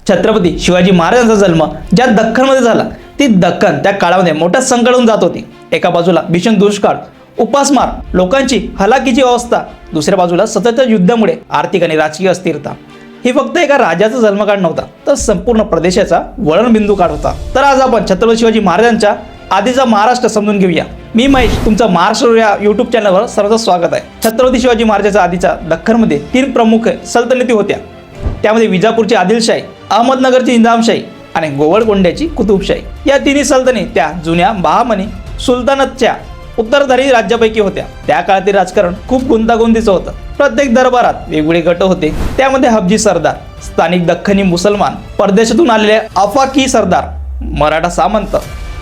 छत्रपती शिवाजी महाराजांचा जन्म ज्या दख्खनमध्ये झाला ती दख्खन त्या काळामध्ये मोठ्या संकटातून जात होती। एका बाजूला भीषण दुष्काळ, उपासमार, लोकांची हलाखीची अवस्था, दुसऱ्या बाजूला सततच्या युद्धामुळे आर्थिक आणि राजकीय अस्थिरता। ही फक्त एका राजाचा जन्मकाळ नव्हता, तर संपूर्ण प्रदेशाचा वळणबिंदू काळ होता। तर आज आपण छत्रपती शिवाजी महाराजांच्या आधीचा महाराष्ट्र समजून घेऊया। मी महेश, तुमचं महाराष्ट्र या यूट्यूब चॅनलवर सर्वांचं स्वागत आहे। छत्रपती शिवाजी महाराजांच्या आधीच्या दख्खनमध्ये 3 प्रमुख सल्तनती होत्या। त्यामध्ये विजापूरची आदिलशाही, अहमदनगरची निजामशाही आणि गोवळकोंड्याची कुतुबशाही। या तिन्ही सल्तनती त्या जुन्या बहामनी सुलतानातच्या उत्तराधारी राज्यापैकी होत्या। त्या काळातील राजकारण खूप गुंतागुंतीचं होतं। प्रत्येक दरबारात वेगवेगळे गट होते। त्यामध्ये हबजी सरदार, स्थानिक दख्खनी मुसलमान, परदेशातून आलेले आफाकी सरदार, मराठा सामंत,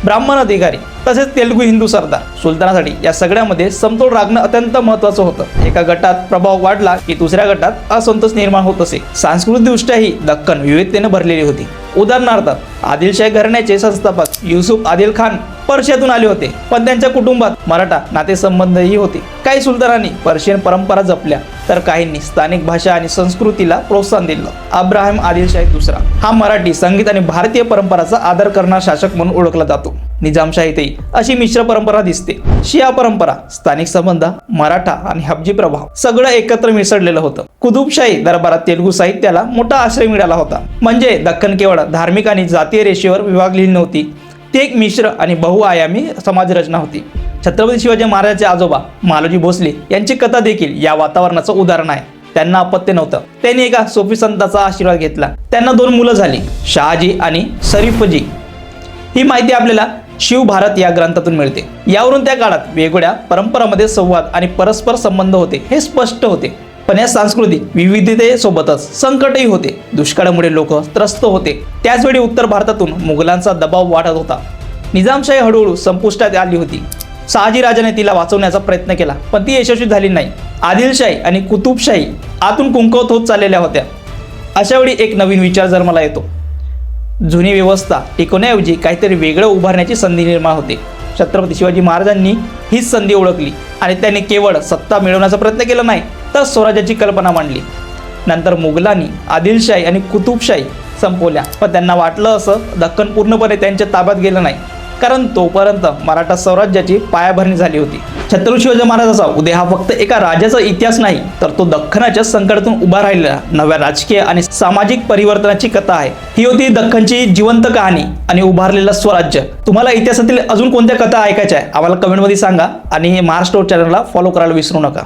ब्राह्मण अधिकारी तसेच तेलुगू हिंदू सरदार। सुलतानासाठी या सगळ्यामध्ये समतोल राखणं अत्यंत महत्त्वाचं होतं। एका गटात प्रभाव वाढला की दुसऱ्या गटात असंतोष निर्माण होत असे। सांस्कृतिकदृष्ट्याही दख्खन विविधतेने भरलेली होती। उदाहरणार्थ आदिलशाही घराण्याचे संस्थापक युसुफ आदिल खान पर्शियातून आले होते, पण त्यांच्या कुटुंबात मराठा नातेसंबंधही होते। काही सुलतानांनी पर्शियन परंपरा जपल्या, तर काहींनी स्थानिक भाषा आणि संस्कृतीला प्रोत्साहन दिलं। अब्राहिम आदिलशाही दुसरा हा मराठी संगीत आणि भारतीय परंपराचा आदर करणारा शासक म्हणून ओळखला जातो। निजामशाहीतही अशी मिश्र परंपरा दिसते। शिया परंपरा, स्थानिक संबंध, मराठा आणि हबजी प्रभाव सगळं एकत्र मिसळलेलं होतं। कुतुबशाही दरबारात तेलुगू साहित्याला मोठा आश्रय मिळाला होता। म्हणजे दख्खन केवळ धार्मिक आणि जातीय रेषेवर विभागलेली नव्हती, ती एक मिश्र आणि बहुआयामी समाजरचना होती। छत्रपती शिवाजी महाराजांचे आजोबा मालोजी भोसले यांची कथा देखील या वातावरणाचं उदाहरण आहे। त्यांना अपत्य नव्हतं, त्यांनी एका सोफी संताचा आशीर्वाद घेतला। त्यांना 2 मुलं झाली, शहाजी आणि शरीफजी। ही माहिती आपल्याला शिव भारत या ग्रंथातून मिळते। यावरून त्या काळात वेगवेगळ्या परंपरांमध्ये संवाद आणि परस्पर संबंध होते हे स्पष्ट होते। पण या सांस्कृतिक विविधतेसोबतच संकटही होते। दुष्काळामुळे लोक त्रस्त होते। त्याचवेळी उत्तर भारतातून मुघलांचा दबाव वाढत होता। निजामशाही हळूहळू संपुष्टात आली होती। शहाजी राजाने तिला वाचवण्याचा प्रयत्न केला, पण ती यशस्वी झाली नाही। आदिलशाही आणि कुतुबशाही आतून कुंकवत होत चाललेल्या होत्या। अशा वेळी एक नवीन विचार जन्माला येतो। जुनी व्यवस्था टिकवण्याऐवजी काहीतरी वेगळं उभारण्याची संधी निर्माण होते। छत्रपती शिवाजी महाराजांनी हीच संधी ओळखली आणि त्यांनी केवळ सत्ता मिळवण्याचा प्रयत्न केला नाही, तर स्वराज्याची कल्पना मांडली। नंतर मुघलांनी आदिलशाही आणि कुतुबशाही संपवल्या, पण त्यांना वाटलं असं दख्खन पूर्णपणे त्यांच्या ताब्यात गेलं नाही, कारण तोपर्यंत मराठा स्वराज्याची पायाभरणी झाली होती। छत्रपती शिवाजी महाराजांचा उदय हा फक्त एका राजाचा इतिहास नाही, तर तो दख्खनाच्या संकटातून उभा राहिलेला नव्या राजकीय आणि सामाजिक परिवर्तनाची कथा आहे। ही होती दख्खनची जिवंत कहाणी आणि उभारलेलं स्वराज्य। तुम्हाला इतिहासातील अजून कोणत्या कथा ऐकायच्या आहे आम्हाला कमेंटमध्ये सांगा आणि महाराष्ट्र चॅनलला फॉलो करायला विसरू नका।